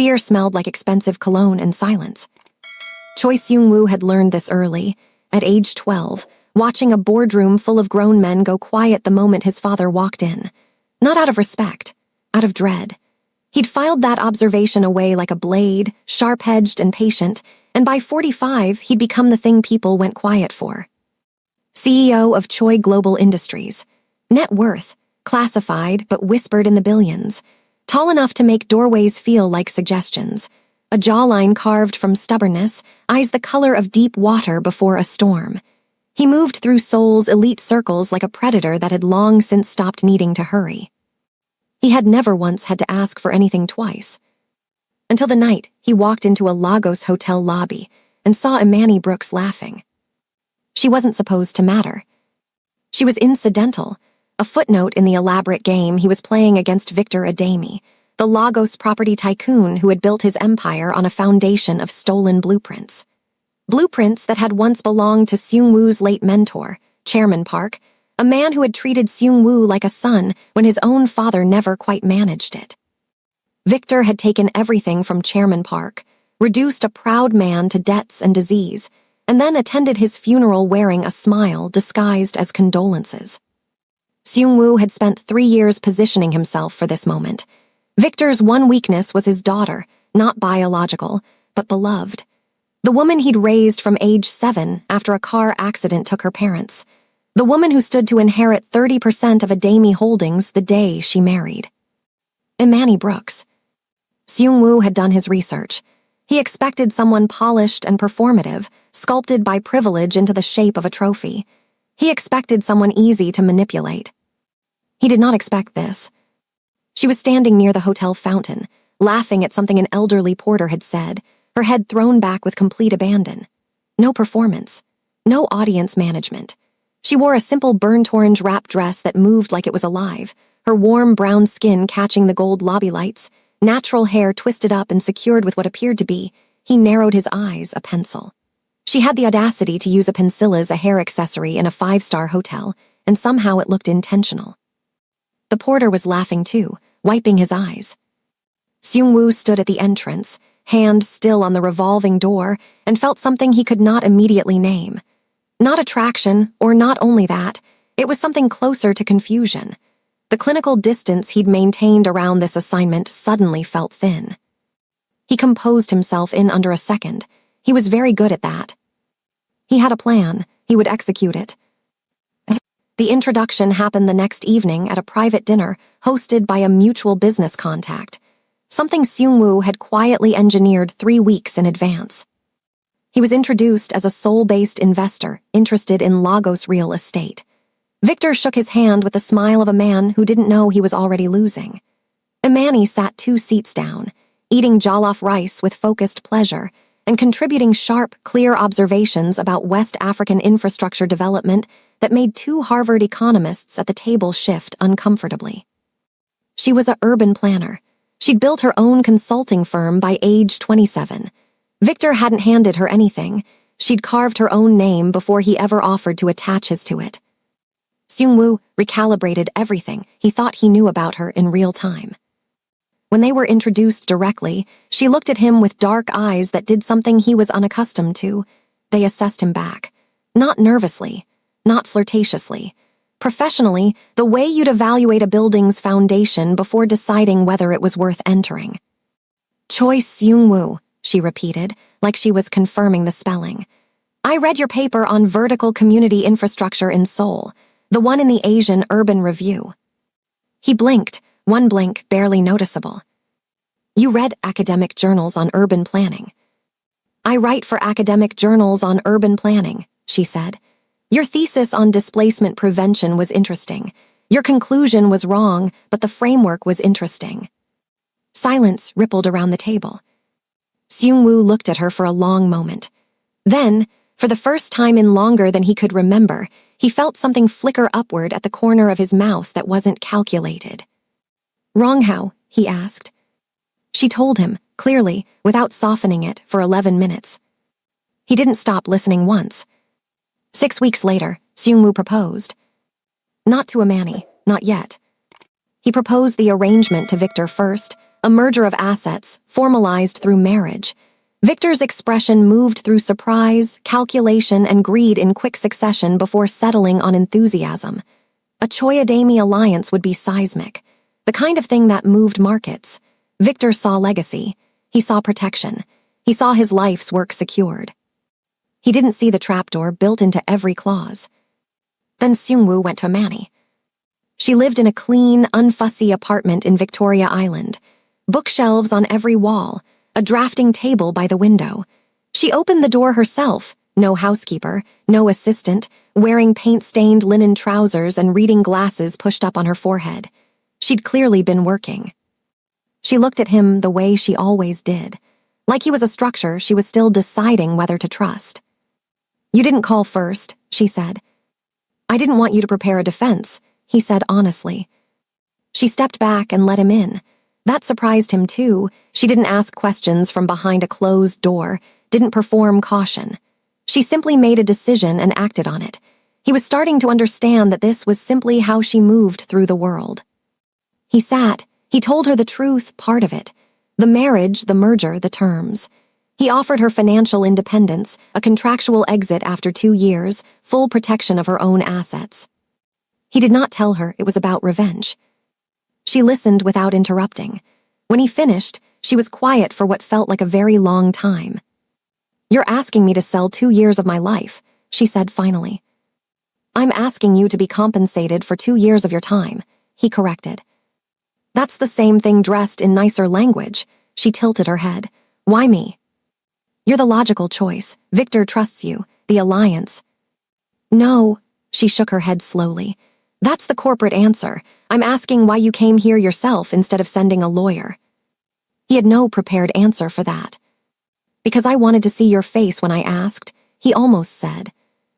Fear smelled like expensive cologne and silence. Choi Seung-woo had learned this early, at age 12, watching a boardroom full of grown men go quiet the moment his father walked in. Not out of respect, out of dread. He'd filed that observation away like a blade, sharp-edged and patient, and by 45, he'd become the thing people went quiet for. CEO of Choi Global Industries. Net worth, classified but whispered in the billions. Tall enough to make doorways feel like suggestions. A jawline carved from stubbornness, eyes the color of deep water before a storm. He moved through Seoul's elite circles like a predator that had long since stopped needing to hurry. He had never once had to ask for anything twice. Until the night he walked into a Lagos hotel lobby and saw Imani Brooks laughing. She wasn't supposed to matter. She was incidental, a footnote in the elaborate game he was playing against Victor Ademi, the Lagos property tycoon who had built his empire on a foundation of stolen blueprints. Blueprints that had once belonged to Seung-woo's late mentor, Chairman Park, a man who had treated Seung-woo like a son when his own father never quite managed it. Victor had taken everything from Chairman Park, reduced a proud man to debts and disease, and then attended his funeral wearing a smile disguised as condolences. Seung-woo had spent 3 years positioning himself for this moment. Victor's one weakness was his daughter, not biological, but beloved. The woman he'd raised from age 7 after a car accident took her parents. The woman who stood to inherit 30% of Ademi Holdings the day she married. Imani Brooks. Seung-woo had done his research. He expected someone polished and performative, sculpted by privilege into the shape of a trophy. He expected someone easy to manipulate. He did not expect this. She was standing near the hotel fountain, laughing at something an elderly porter had said, her head thrown back with complete abandon. No performance. No audience management. She wore a simple burnt orange wrap dress that moved like it was alive, her warm brown skin catching the gold lobby lights, natural hair twisted up and secured with what appeared to be, he narrowed his eyes, a pencil. She had the audacity to use a pencil as a hair accessory in a 5-star hotel, and somehow it looked intentional. The porter was laughing too, wiping his eyes. Seung-woo stood at the entrance, hand still on the revolving door, and felt something he could not immediately name. Not attraction, or not only that, it was something closer to confusion. The clinical distance he'd maintained around this assignment suddenly felt thin. He composed himself in under a second. He was very good at that. He had a plan. He would execute it. The introduction happened the next evening at a private dinner hosted by a mutual business contact, something Seung-woo had quietly engineered 3 weeks in advance. He was introduced as a Seoul-based investor interested in Lagos real estate. Victor shook his hand with the smile of a man who didn't know he was already losing. Imani sat 2 seats down, eating jollof rice with focused pleasure and contributing sharp, clear observations about West African infrastructure development that made 2 Harvard economists at the table shift uncomfortably. She was an urban planner. She'd built her own consulting firm by age 27. Victor hadn't handed her anything. She'd carved her own name before he ever offered to attach his to it. Seung-woo recalibrated everything he thought he knew about her in real time. When they were introduced directly, she looked at him with dark eyes that did something he was unaccustomed to. They assessed him back. Not nervously, not flirtatiously. Professionally, the way you'd evaluate a building's foundation before deciding whether it was worth entering. Choi Seung-woo, she repeated, like she was confirming the spelling. I read your paper on vertical community infrastructure in Seoul, the one in the Asian Urban Review. He blinked, one blink barely noticeable. You read academic journals on urban planning. I write for academic journals on urban planning, she said. Your thesis on displacement prevention was interesting. Your conclusion was wrong, but the framework was interesting. Silence rippled around the table. Seung-woo looked at her for a long moment. Then, for the first time in longer than he could remember, he felt something flicker upward at the corner of his mouth that wasn't calculated. Wrong how? He asked. She told him, clearly, without softening it, for 11 minutes. He didn't stop listening once. 6 weeks later, Seung-woo proposed. Not to Imani, not yet. He proposed the arrangement to Victor first, a merger of assets, formalized through marriage. Victor's expression moved through surprise, calculation, and greed in quick succession before settling on enthusiasm. A Choyadami alliance would be seismic, the kind of thing that moved markets. Victor saw legacy. He saw protection. He saw his life's work secured. He didn't see the trapdoor built into every clause. Then Seungwoo went to Manny. She lived in a clean, unfussy apartment in Victoria Island. Bookshelves on every wall, a drafting table by the window. She opened the door herself, no housekeeper, no assistant, wearing paint-stained linen trousers and reading glasses pushed up on her forehead. She'd clearly been working. She looked at him the way she always did. Like he was a structure she was still deciding whether to trust. "You didn't call first," she said. "I didn't want you to prepare a defense," he said honestly. She stepped back and let him in. That surprised him too. She didn't ask questions from behind a closed door, didn't perform caution. She simply made a decision and acted on it. He was starting to understand that this was simply how she moved through the world. He sat. He told her the truth, part of it. The marriage, the merger, the terms. He offered her financial independence, a contractual exit after 2 years, full protection of her own assets. He did not tell her it was about revenge. She listened without interrupting. When he finished, she was quiet for what felt like a very long time. "You're asking me to sell 2 years of my life," she said finally. "I'm asking you to be compensated for 2 years of your time," he corrected. "That's the same thing dressed in nicer language." She tilted her head. "Why me?" "You're the logical choice. Victor trusts you. The alliance." "No," she shook her head slowly. "That's the corporate answer. I'm asking why you came here yourself instead of sending a lawyer." He had no prepared answer for that. "Because I wanted to see your face when I asked," he almost said.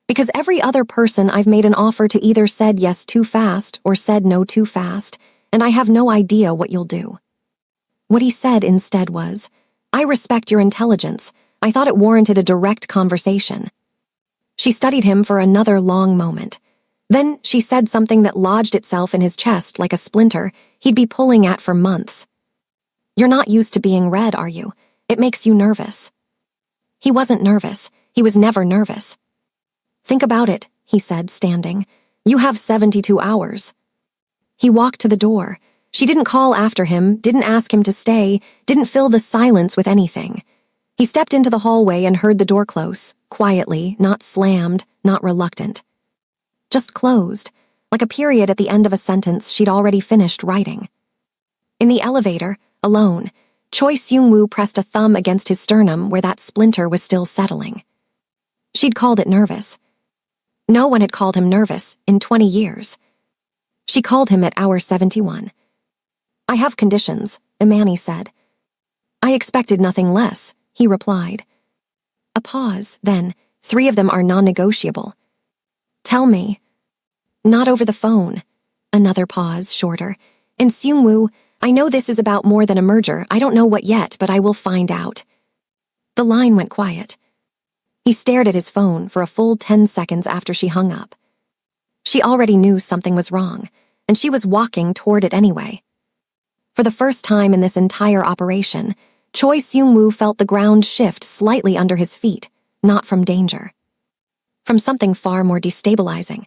"Because every other person I've made an offer to either said yes too fast or said no too fast, and I have no idea what you'll do." What he said instead was, "I respect your intelligence. I thought it warranted a direct conversation." She studied him for another long moment. Then she said something that lodged itself in his chest like a splinter he'd be pulling at for months. "You're not used to being read, are you? It makes you nervous." He wasn't nervous. He was never nervous. "Think about it," he said, standing. "You have 72 hours. He walked to the door. She didn't call after him, didn't ask him to stay, didn't fill the silence with anything. He stepped into the hallway and heard the door close, quietly, not slammed, not reluctant. Just closed, like a period at the end of a sentence she'd already finished writing. In the elevator, alone, Choi Seung-woo pressed a thumb against his sternum where that splinter was still settling. She'd called it nervous. No one had called him nervous in 20 years. She called him at hour 71. "I have conditions," Imani said. "I expected nothing less," he replied. A pause, then, 3 of them are non-negotiable. "Tell me." "Not over the phone." Another pause, shorter. "And Seung-woo, I know this is about more than a merger. I don't know what yet, but I will find out." The line went quiet. He stared at his phone for a full 10 seconds after she hung up. She already knew something was wrong, and she was walking toward it anyway. For the first time in this entire operation, Choi Seung-woo felt the ground shift slightly under his feet, not from danger. From something far more destabilizing.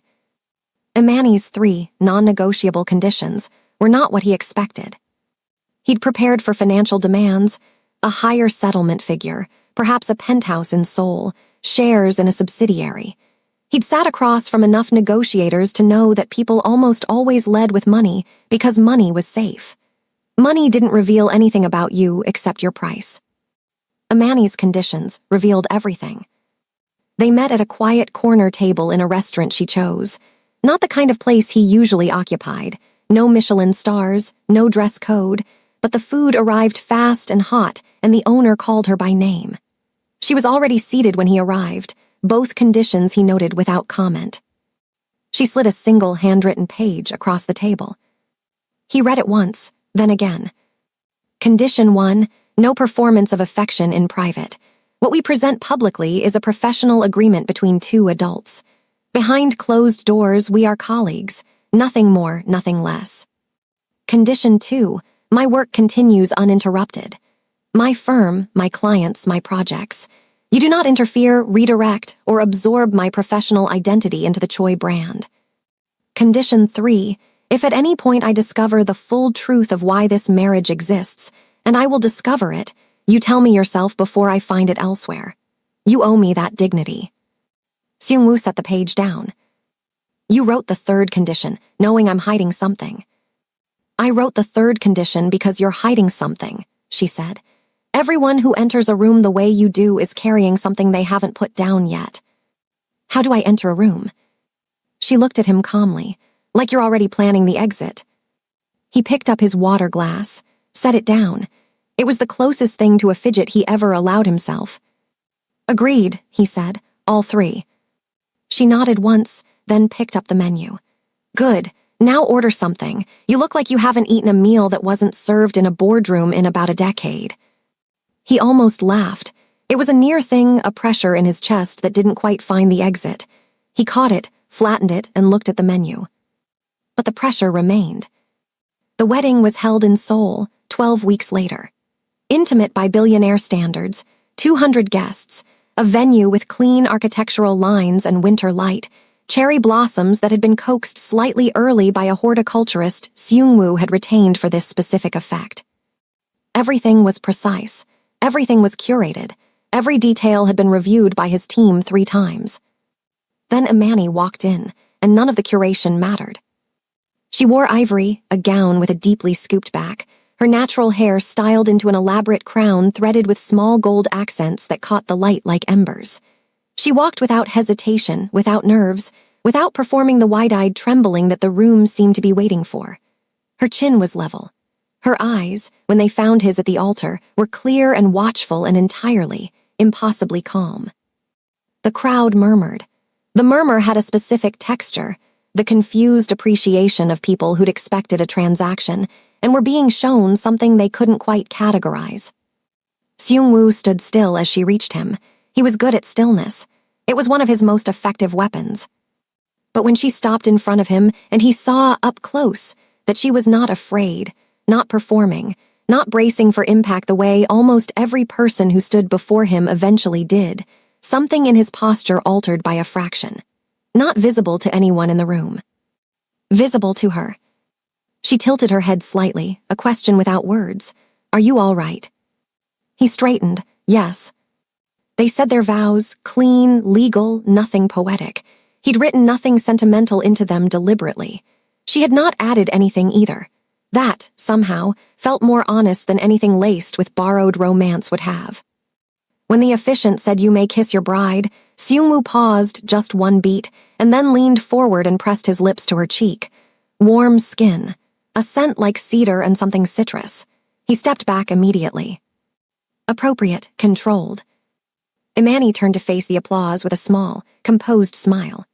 Imani's 3 non-negotiable conditions were not what he expected. He'd prepared for financial demands, a higher settlement figure, perhaps a penthouse in Seoul, shares in a subsidiary. He'd sat across from enough negotiators to know that people almost always led with money because money was safe. Money didn't reveal anything about you except your price. Imani's conditions revealed everything. They met at a quiet corner table in a restaurant she chose, not the kind of place he usually occupied, no Michelin stars, no dress code, but the food arrived fast and hot, and the owner called her by name. She was already seated when he arrived, both conditions he noted without comment. She slid a single handwritten page across the table. He read it once, then again. Condition 1, no performance of affection in private. What we present publicly is a professional agreement between 2 adults. Behind closed doors, we are colleagues. Nothing more, nothing less. Condition 2, My work continues uninterrupted. My firm, my clients, my projects. You do not interfere, redirect, or absorb my professional identity into the Choi brand. Condition 3. If at any point I discover the full truth of why this marriage exists, and I will discover it, you tell me yourself before I find it elsewhere. You owe me that dignity. Seung-woo set the page down. You wrote the third condition, knowing I'm hiding something. I wrote the third condition because you're hiding something, she said. Everyone who enters a room the way you do is carrying something they haven't put down yet. How do I enter a room? She looked at him calmly, like you're already planning the exit. He picked up his water glass, set it down. It was the closest thing to a fidget he ever allowed himself. Agreed, he said, all three. She nodded once, then picked up the menu. Good, now order something. You look like you haven't eaten a meal that wasn't served in a boardroom in about a decade. He almost laughed. It was a near thing, a pressure in his chest that didn't quite find the exit. He caught it, flattened it, and looked at the menu. But the pressure remained. The wedding was held in Seoul, 12 weeks later. Intimate by Billionaire standards, 200 guests, a venue with clean architectural lines and winter light, cherry blossoms that had been coaxed slightly early by a horticulturist Seung-woo had retained for this specific effect. Everything was precise. Everything was curated. Every detail had been reviewed by his team 3 times. Then Imani walked in, and none of the curation mattered. She wore ivory, a gown with a deeply scooped back, her natural hair styled into an elaborate crown threaded with small gold accents that caught the light like embers. She walked without hesitation, without nerves, without performing the wide-eyed trembling that the room seemed to be waiting for. Her chin was level. Her eyes, when they found his at the altar, were clear and watchful and entirely, impossibly calm. The crowd murmured. The murmur had a specific texture, the confused appreciation of people who'd expected a transaction and were being shown something they couldn't quite categorize. Seung-woo stood still as she reached him. He was good at stillness. It was one of his most effective weapons. But when she stopped in front of him and he saw up close that she was not afraid, not performing, not bracing for impact the way almost every person who stood before him eventually did, something in his posture altered by a fraction. Not visible to anyone in the room. Visible to her. She tilted her head slightly, a question without words. Are you all right? He straightened. Yes. They said their vows, clean, legal, nothing poetic. He'd written nothing sentimental into them deliberately. She had not added anything either. That, somehow, felt more honest than anything laced with borrowed romance would have. When the officiant said you may kiss your bride, Seung-woo paused just one beat and then leaned forward and pressed his lips to her cheek. Warm skin, a scent like cedar and something citrus. He stepped back immediately. Appropriate, controlled. Imani turned to face the applause with a small, composed smile.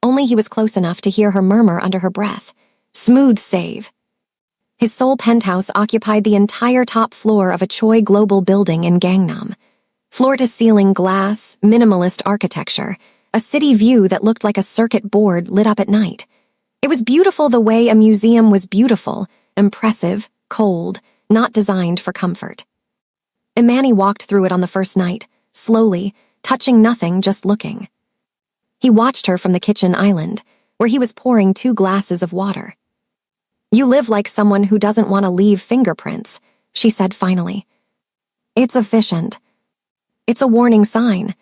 Only he was close enough to hear her murmur under her breath. Smooth save. His Seoul penthouse occupied the entire top floor of a Choi Global building in Gangnam. Floor-to-ceiling glass, minimalist architecture, a city view that looked like a circuit board lit up at night. It was beautiful the way a museum was beautiful, impressive, cold, not designed for comfort. Imani walked through it on the first night, slowly, touching nothing, just looking. He watched her from the kitchen island, where he was pouring 2 glasses of water. You live like someone who doesn't want to leave fingerprints, she said finally. It's efficient. It's a warning sign.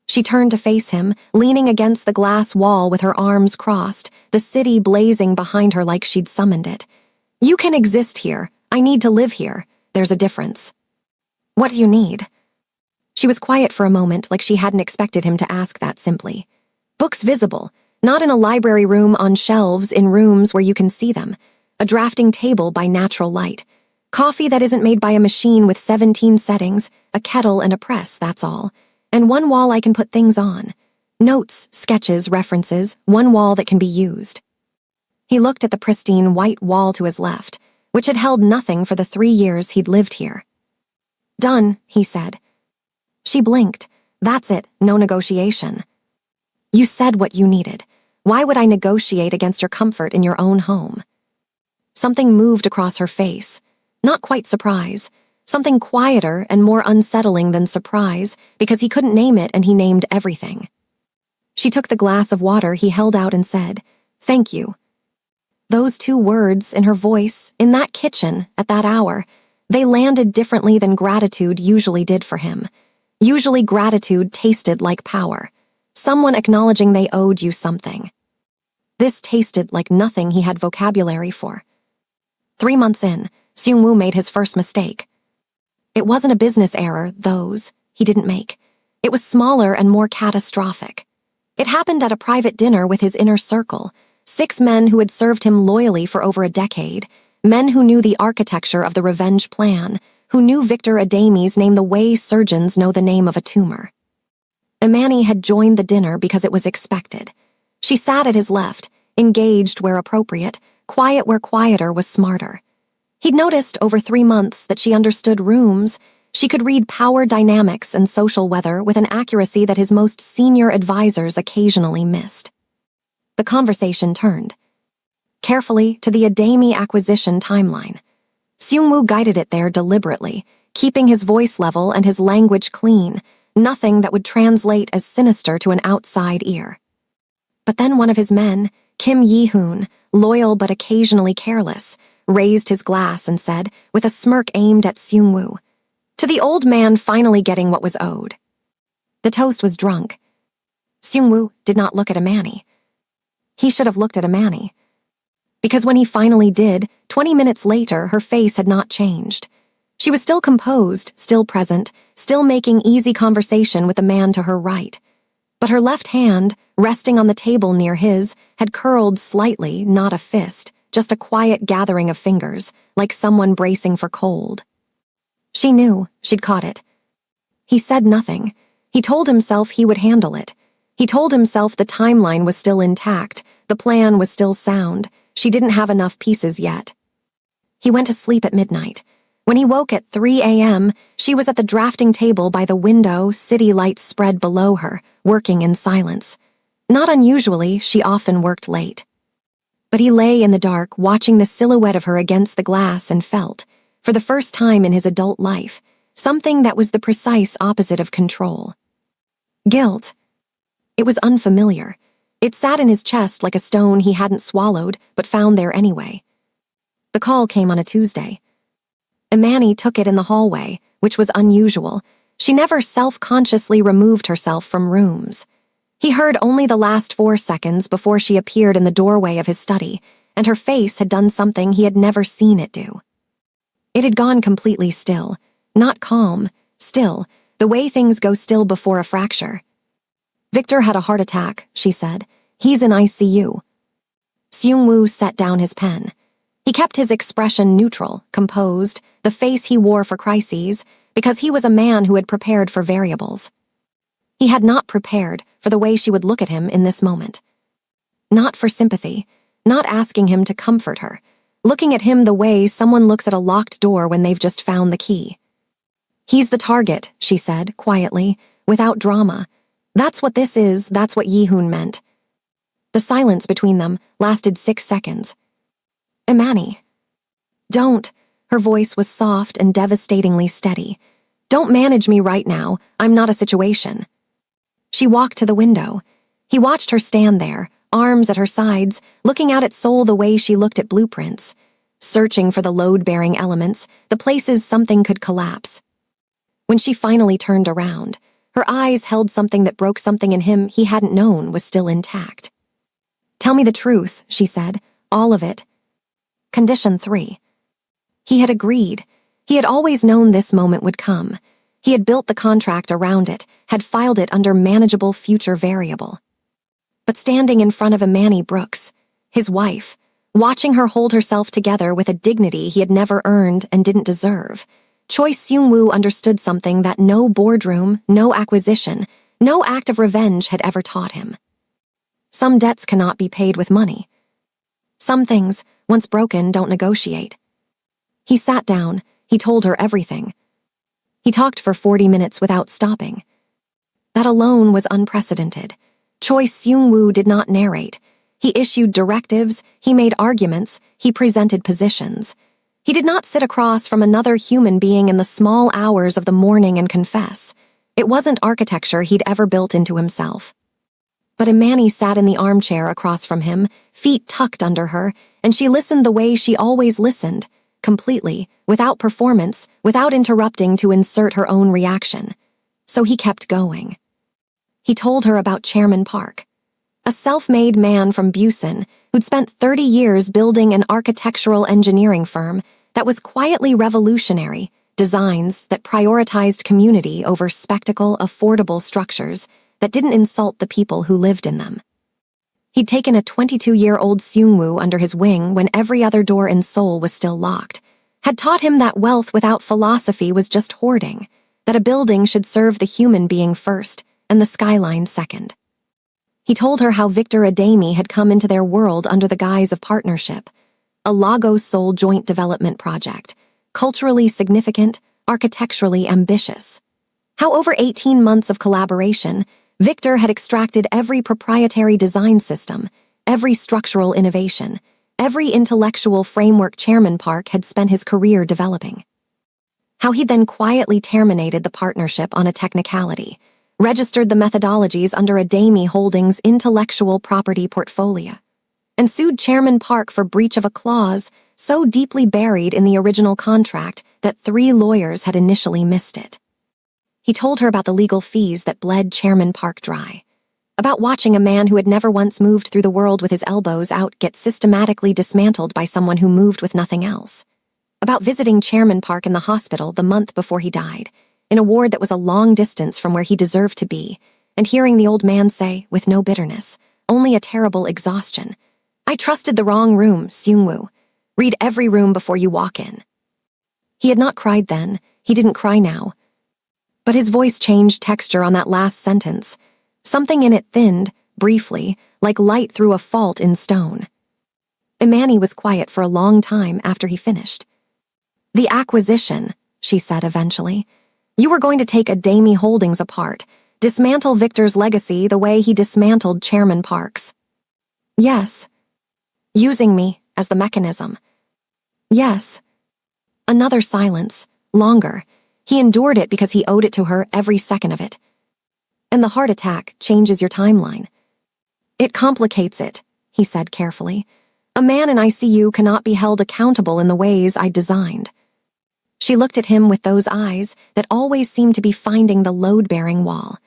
She turned to face him, leaning against the glass wall with her arms crossed, the city blazing behind her like she'd summoned it. You can exist here. I need to live here. There's a difference. What do you need? She was quiet for a moment, like she hadn't expected him to ask that simply. Books visible, not in a library room on shelves in rooms where you can see them. A drafting table by natural light. Coffee that isn't made by a machine with 17 settings, a kettle and a press, that's all. And one wall I can put things on. Notes, sketches, references, one wall that can be used. He looked at the pristine white wall to his left, which had held nothing for the 3 years he'd lived here. Done, he said. She blinked. That's it, no negotiation. You said what you needed. Why would I negotiate against your comfort in your own home? Something moved across her face. Not quite surprise. Something quieter and more unsettling than surprise, because he couldn't name it and he named everything. She took the glass of water he held out and said, "Thank you." Those 2 words in her voice, in that kitchen, at that hour, they landed differently than gratitude usually did for him. Usually gratitude tasted like power. Someone acknowledging they owed you something. This tasted like nothing he had vocabulary for. 3 months in, Seung-woo made his first mistake. It wasn't a business error, he didn't make. It was smaller and more catastrophic. It happened at a private dinner with his inner circle, 6 men who had served him loyally for over a decade, men who knew the architecture of the revenge plan, who knew Victor Adami's name the way surgeons know the name of a tumor. Imani had joined the dinner because it was expected. She sat at his left, engaged where appropriate, quiet where quieter was smarter. He'd noticed over 3 months that she understood rooms. She could read power dynamics and social weather with an accuracy that his most senior advisors occasionally missed. The conversation turned, carefully, to the Adami acquisition timeline. Seung-woo guided it there deliberately, keeping his voice level and his language clean, nothing that would translate as sinister to an outside ear. But then one of his men, Kim Yi-hoon, loyal but occasionally careless, raised his glass and said, with a smirk aimed at Seung-woo, "To the old man finally getting what was owed." The toast was drunk. Seung-woo did not look at Imani. He should have looked at Imani. Because when he finally did, 20 minutes later, her face had not changed. She was still composed, still present, still making easy conversation with the man to her right. But her left hand, resting on the table near his, had curled slightly, not a fist, just a quiet gathering of fingers, like someone bracing for cold. She knew, she'd caught it. He said nothing. He told himself he would handle it. He told himself the timeline was still intact, the plan was still sound. She didn't have enough pieces yet. He went to sleep at midnight. When he woke at 3 a.m., she was at the drafting table by the window, city lights spread below her, working in silence. Not unusually, she often worked late. But he lay in the dark, watching the silhouette of her against the glass and felt, for the first time in his adult life, something that was the precise opposite of control. Guilt. It was unfamiliar. It sat in his chest like a stone he hadn't swallowed, but found there anyway. The call came on a Tuesday. Imani took it in the hallway, which was unusual. She never self-consciously removed herself from rooms. He heard only the last 4 seconds before she appeared in the doorway of his study, and her face had done something he had never seen it do. It had gone completely still, not calm, still, the way things go still before a fracture. "Victor had a heart attack," she said. "He's in ICU." Seung-woo set down his pen. He kept his expression neutral, composed, the face he wore for crises, because he was a man who had prepared for variables. He had not prepared for the way she would look at him in this moment. Not for sympathy, not asking him to comfort her, looking at him the way someone looks at a locked door when they've just found the key. "He's the target," she said, quietly, without drama. "That's what this is, that's what Yi-hoon meant." The silence between them lasted 6 seconds. "Imani." "Don't." Her voice was soft and devastatingly steady. "Don't manage me right now. I'm not a situation." She walked to the window. He watched her stand there, arms at her sides, looking out at Seoul the way she looked at blueprints, searching for the load-bearing elements, the places something could collapse. When she finally turned around, her eyes held something that broke something in him he hadn't known was still intact. "Tell me the truth," she said, "all of it." Condition 3. He had agreed. He had always known this moment would come. He had built the contract around it, had filed it under manageable future variable. But standing in front of Imani Brooks, his wife, watching her hold herself together with a dignity he had never earned and didn't deserve, Choi Seung-woo understood something that no boardroom, no acquisition, no act of revenge had ever taught him. Some debts cannot be paid with money. Some things, once broken, don't negotiate. He sat down. He told her everything. He talked for 40 minutes without stopping. That alone was unprecedented. Choi Seung-woo did not narrate. He issued directives, he made arguments, he presented positions. He did not sit across from another human being in the small hours of the morning and confess. It wasn't architecture he'd ever built into himself. But Imani sat in the armchair across from him, feet tucked under her, and she listened the way she always listened, completely, without performance, without interrupting to insert her own reaction. So he kept going. He told her about Chairman Park, a self-made man from Busan who'd spent 30 years building an architectural engineering firm that was quietly revolutionary, designs that prioritized community over spectacle, affordable structures that didn't insult the people who lived in them. He'd taken a 22-year-old Seungwoo under his wing when every other door in Seoul was still locked, had taught him that wealth without philosophy was just hoarding, that a building should serve the human being first and the skyline second. He told her how Victor Adami had come into their world under the guise of partnership, a Lagos-Seoul joint development project, culturally significant, architecturally ambitious. How over 18 months of collaboration, Victor had extracted every proprietary design system, every structural innovation, every intellectual framework Chairman Park had spent his career developing. How he then quietly terminated the partnership on a technicality, registered the methodologies under Adami Holdings' intellectual property portfolio, and sued Chairman Park for breach of a clause so deeply buried in the original contract that 3 lawyers had initially missed it. He told her about the legal fees that bled Chairman Park dry, about watching a man who had never once moved through the world with his elbows out get systematically dismantled by someone who moved with nothing else, about visiting Chairman Park in the hospital the month before he died, in a ward that was a long distance from where he deserved to be, and hearing the old man say, with no bitterness, only a terrible exhaustion, "I trusted the wrong room, Seungwoo. Read every room before you walk in." He had not cried then, he didn't cry now. But his voice changed texture on that last sentence. Something in it thinned, briefly, like light through a fault in stone. Imani was quiet for a long time after he finished. "The acquisition," she said eventually. "You were going to take Adami Holdings apart, dismantle Victor's legacy the way he dismantled Chairman Park's." "Yes." "Using me as the mechanism." "Yes." Another silence, longer. He endured it because he owed it to her every second of it. "And the heart attack changes your timeline." "It complicates it," he said carefully. "A man in ICU cannot be held accountable in the ways I designed." She looked at him with those eyes that always seemed to be finding the load-bearing wall.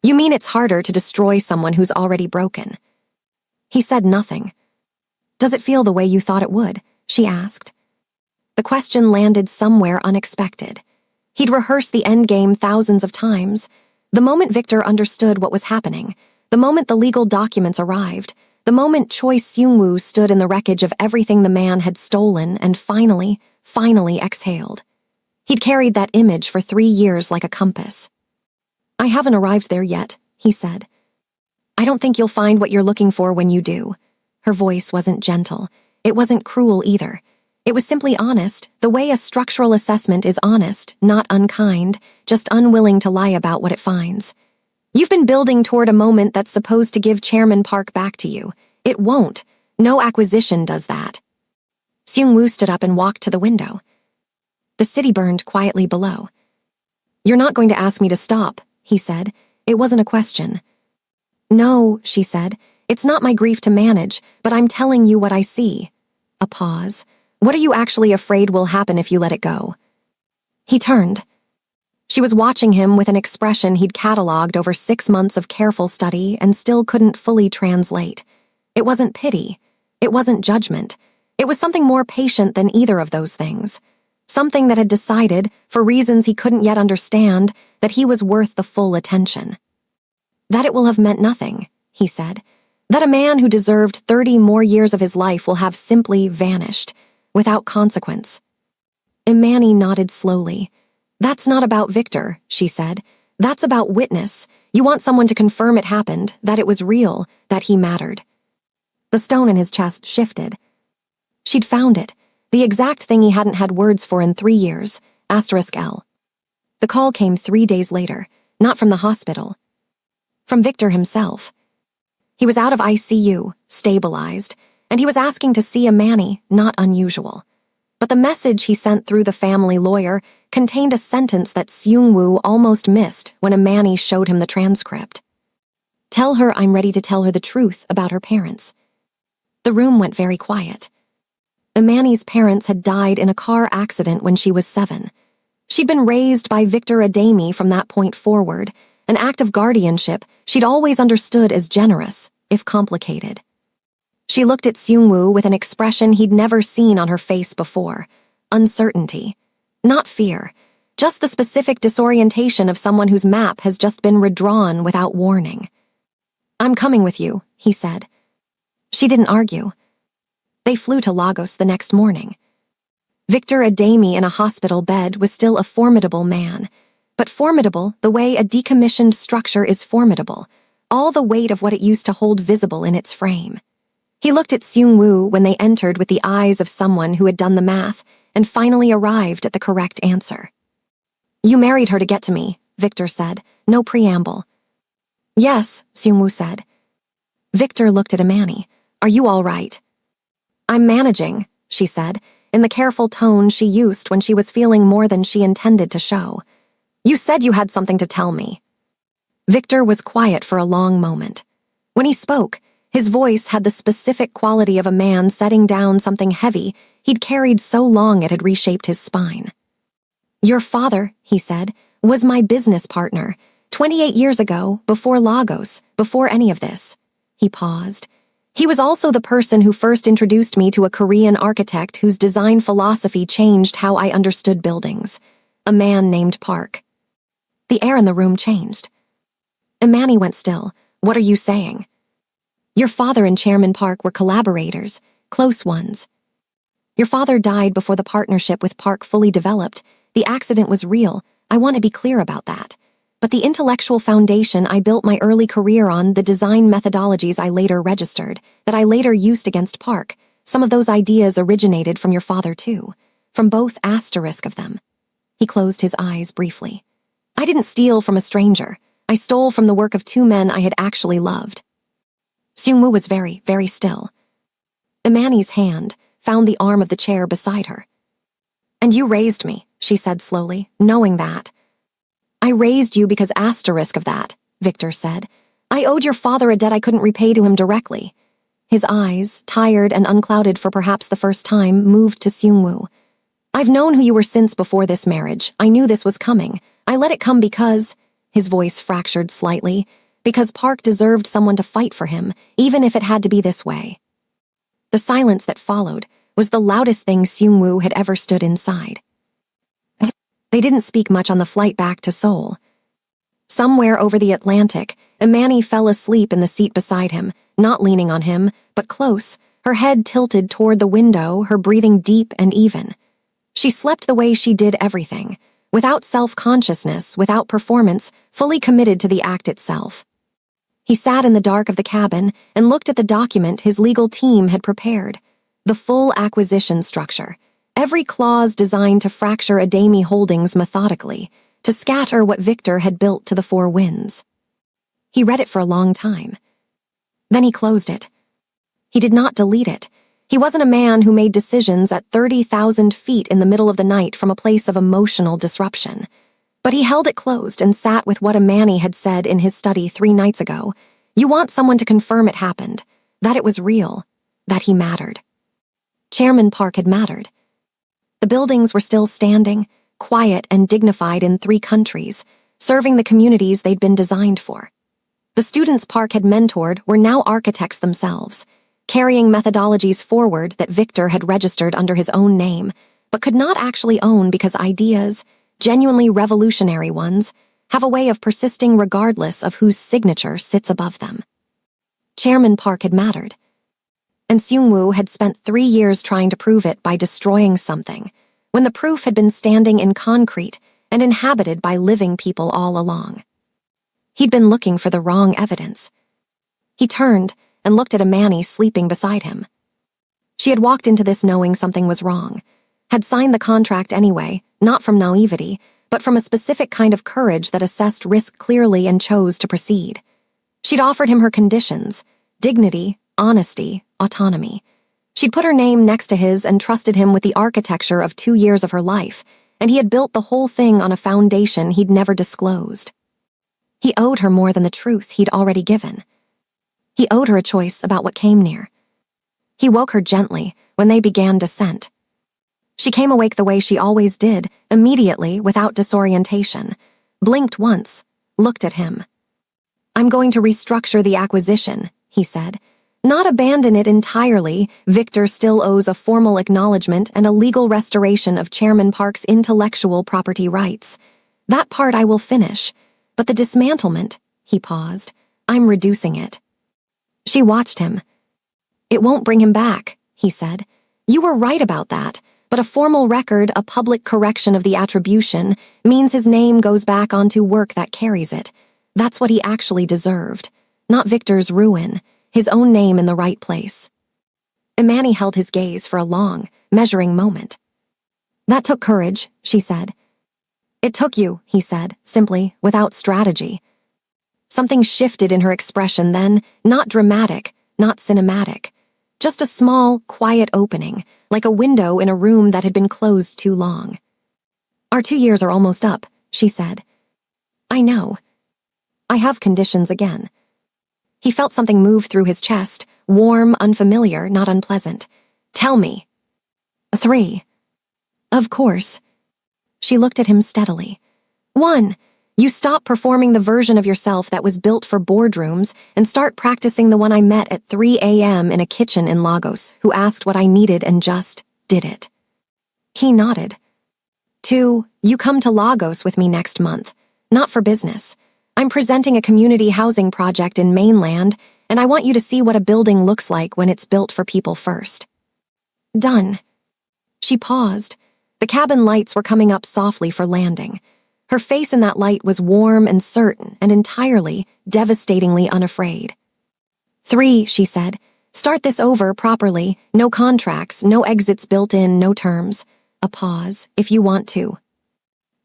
"You mean it's harder to destroy someone who's already broken?" He said nothing. "Does it feel the way you thought it would?" she asked. The question landed somewhere unexpected. He'd rehearsed the endgame thousands of times. The moment Victor understood what was happening, the moment the legal documents arrived, the moment Choi Seung-woo stood in the wreckage of everything the man had stolen and finally exhaled. He'd carried that image for 3 years like a compass. "I haven't arrived there yet," he said. "I don't think you'll find what you're looking for when you do." Her voice wasn't gentle. It wasn't cruel either. It was simply honest, the way a structural assessment is honest, not unkind, just unwilling to lie about what it finds. "You've been building toward a moment that's supposed to give Chairman Park back to you. It won't. No acquisition does that." Seung-woo stood up and walked to the window. The city burned quietly below. "You're not going to ask me to stop," he said. It wasn't a question. "No," she said. "It's not my grief to manage, but I'm telling you what I see." A pause. "What are you actually afraid will happen if you let it go?" He turned. She was watching him with an expression he'd catalogued over 6 months of careful study and still couldn't fully translate. It wasn't pity. It wasn't judgment. It was something more patient than either of those things. Something that had decided, for reasons he couldn't yet understand, that he was worth the full attention. "That it will have meant nothing," he said. "That a man who deserved 30 more years of his life will have simply vanished, without consequence." Imani nodded slowly. "That's not about Victor," she said. "That's about witness. You want someone to confirm it happened, that it was real, that he mattered." The stone in his chest shifted. She'd found it, the exact thing he hadn't had words for in 3 years, *L. The call came 3 days later, not from the hospital. From Victor himself. He was out of ICU, stabilized, and he was asking to see Imani, not unusual. But the message he sent through the family lawyer contained a sentence that Seung-woo almost missed when Manny showed him the transcript. "Tell her I'm ready to tell her the truth about her parents." The room went very quiet. Manny's parents had died in a car accident when she was 7. She'd been raised by Victor Adami from that point forward, an act of guardianship she'd always understood as generous, if complicated. She looked at Seung-woo with an expression he'd never seen on her face before: uncertainty. Not fear, just the specific disorientation of someone whose map has just been redrawn without warning. "I'm coming with you," he said. She didn't argue. They flew to Lagos the next morning. Victor Adami in a hospital bed was still a formidable man, but formidable the way a decommissioned structure is formidable, all the weight of what it used to hold visible in its frame. He looked at Seung-woo when they entered with the eyes of someone who had done the math and finally arrived at the correct answer. "You married her to get to me," Victor said, no preamble. "Yes," Seung-woo said. Victor looked at Manny. "Are you all right?" "I'm managing," she said, in the careful tone she used when she was feeling more than she intended to show. "You said you had something to tell me." Victor was quiet for a long moment. When he spoke, his voice had the specific quality of a man setting down something heavy he'd carried so long it had reshaped his spine. "Your father," he said, "was my business partner, 28 years ago, before Lagos, before any of this." He paused. "He was also the person who first introduced me to a Korean architect whose design philosophy changed how I understood buildings. A man named Park." The air in the room changed. Manny went still. "What are you saying?" "Your father and Chairman Park were collaborators, close ones. Your father died before the partnership with Park fully developed. The accident was real, I want to be clear about that. But the intellectual foundation I built my early career on, the design methodologies I later registered, that I later used against Park, some of those ideas originated from your father too, from both asterisk of them." He closed his eyes briefly. "I didn't steal from a stranger. I stole from the work of 2 men I had actually loved." Seung-woo was very, very still. Manny's hand found the arm of the chair beside her. "And you raised me," she said slowly, "knowing that." "I raised you because asterisk of that," Victor said. "I owed your father a debt I couldn't repay to him directly." His eyes, tired and unclouded for perhaps the first time, moved to Seung-woo. "I've known who you were since before this marriage. I knew this was coming. I let it come because," his voice fractured slightly, "because Park deserved someone to fight for him, even if it had to be this way." The silence that followed was the loudest thing Seung-woo had ever stood inside. They didn't speak much on the flight back to Seoul. Somewhere over the Atlantic, Manny fell asleep in the seat beside him, not leaning on him, but close, her head tilted toward the window, her breathing deep and even. She slept the way she did everything, without self-consciousness, without performance, fully committed to the act itself. He sat in the dark of the cabin and looked at the document his legal team had prepared, the full acquisition structure, every clause designed to fracture Adami Holdings methodically, to scatter what Victor had built to the 4 winds. He read it for a long time. Then he closed it. He did not delete it. He wasn't a man who made decisions at 30,000 feet in the middle of the night from a place of emotional disruption. But he held it closed and sat with what Manny had said in his study 3 nights ago. You want someone to confirm it happened, that it was real, that he mattered. Chairman Park had mattered. The buildings were still standing, quiet and dignified in 3 countries, serving the communities they'd been designed for. The students Park had mentored were now architects themselves, carrying methodologies forward that Victor had registered under his own name, but could not actually own because ideas, genuinely revolutionary ones, have a way of persisting regardless of whose signature sits above them. Chairman Park had mattered. And Seung-woo had spent 3 years trying to prove it by destroying something, when the proof had been standing in concrete and inhabited by living people all along. He'd been looking for the wrong evidence. He turned and looked at Manny sleeping beside him. She had walked into this knowing something was wrong, had signed the contract anyway, not from naivety, but from a specific kind of courage that assessed risk clearly and chose to proceed. She'd offered him her conditions: dignity, honesty, autonomy. She'd put her name next to his and trusted him with the architecture of 2 years of her life, and he had built the whole thing on a foundation he'd never disclosed. He owed her more than the truth he'd already given. He owed her a choice about what came near. He woke her gently when they began descent. She came awake the way she always did, immediately, without disorientation, blinked once, looked at him. "I'm going to restructure the acquisition," he said. "Not abandon it entirely. Victor still owes a formal acknowledgement and a legal restoration of Chairman Park's intellectual property rights. That part I will finish, but the dismantlement," he paused, "I'm reducing it." She watched him. "It won't bring him back," he said. "You were right about that, but a formal record, a public correction of the attribution, means his name goes back onto work that carries it. That's what he actually deserved. Not Victor's ruin, his own name in the right place." Imani held his gaze for a long, measuring moment. "That took courage," she said. "It took you," he said, simply, without strategy. Something shifted in her expression then, not dramatic, not cinematic. Just a small, quiet opening, like a window in a room that had been closed too long. "Our 2 years are almost up," she said. "I know. I have conditions again." He felt something move through his chest, warm, unfamiliar, not unpleasant. "Tell me." 3. "Of course." She looked at him steadily. 1. You stop performing the version of yourself that was built for boardrooms and start practicing the one I met at 3 a.m. in a kitchen in Lagos, who asked what I needed and just did it. He nodded. 2. You come to Lagos with me next month. Not for business. I'm presenting a community housing project in mainland, and I want you to see what a building looks like when it's built for people first. Done. She paused. The cabin lights were coming up softly for landing. Her face in that light was warm and certain and entirely, devastatingly unafraid. 3, she said. Start this over properly. No contracts, no exits built in, no terms. A pause, if you want to.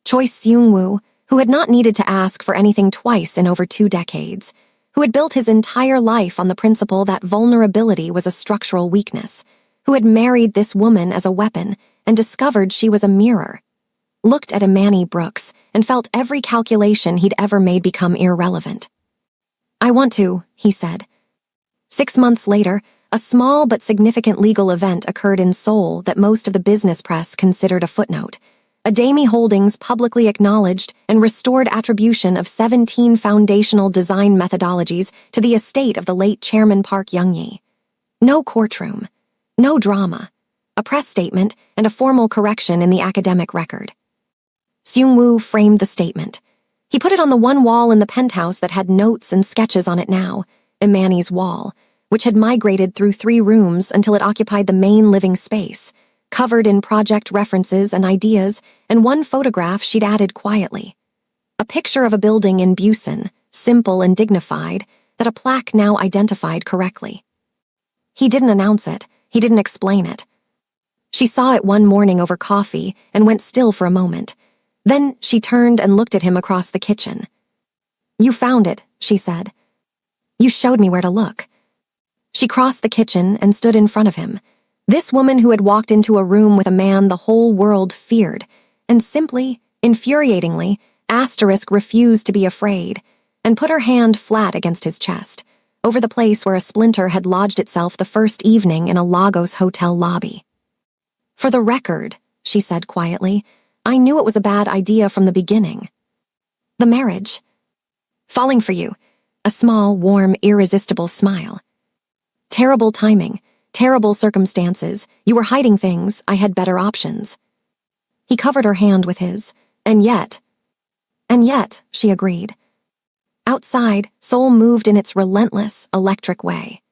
Choi Seung-woo, who had not needed to ask for anything twice in over 2 decades, who had built his entire life on the principle that vulnerability was a structural weakness, who had married this woman as a weapon and discovered she was a mirror, looked at Imani Brooks and felt every calculation he'd ever made become irrelevant. I want to, he said. 6 months later, a small but significant legal event occurred in Seoul that most of the business press considered a footnote. Adami Holdings publicly acknowledged and restored attribution of 17 foundational design methodologies to the estate of the late Chairman Park Young-yi. No courtroom, no drama, a press statement and a formal correction in the academic record. Seung-woo framed the statement. He put it on the one wall in the penthouse that had notes and sketches on it now, Imani's wall, which had migrated through 3 rooms until it occupied the main living space, covered in project references and ideas, and one photograph she'd added quietly. A picture of a building in Busan, simple and dignified, that a plaque now identified correctly. He didn't announce it. He didn't explain it. She saw it one morning over coffee and went still for a moment. Then she turned and looked at him across the kitchen. You found it, she said. You showed me where to look. She crossed the kitchen and stood in front of him. This woman who had walked into a room with a man the whole world feared, and simply, infuriatingly, refused to be afraid, and put her hand flat against his chest, over the place where a splinter had lodged itself the first evening in a Lagos hotel lobby. For the record, she said quietly, I knew it was a bad idea from the beginning. The marriage. Falling for you. A small, warm, irresistible smile. Terrible timing. Terrible circumstances. You were hiding things. I had better options. He covered her hand with his. And yet, she agreed. Outside, Seoul moved in its relentless, electric way.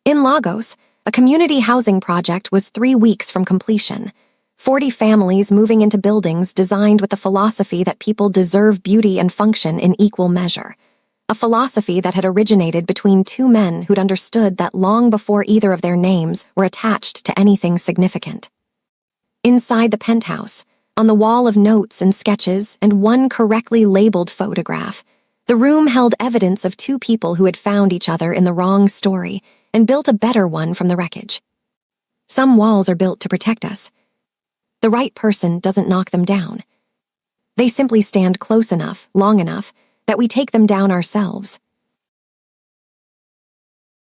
In Lagos, a community housing project was 3 weeks from completion. 40 families moving into buildings designed with the philosophy that people deserve beauty and function in equal measure. A philosophy that had originated between 2 men who'd understood that long before either of their names were attached to anything significant. Inside the penthouse, on the wall of notes and sketches and one correctly labeled photograph, the room held evidence of 2 people who had found each other in the wrong story and built a better one from the wreckage. Some walls are built to protect us. The right person doesn't knock them down. They simply stand close enough, long enough, that we take them down ourselves.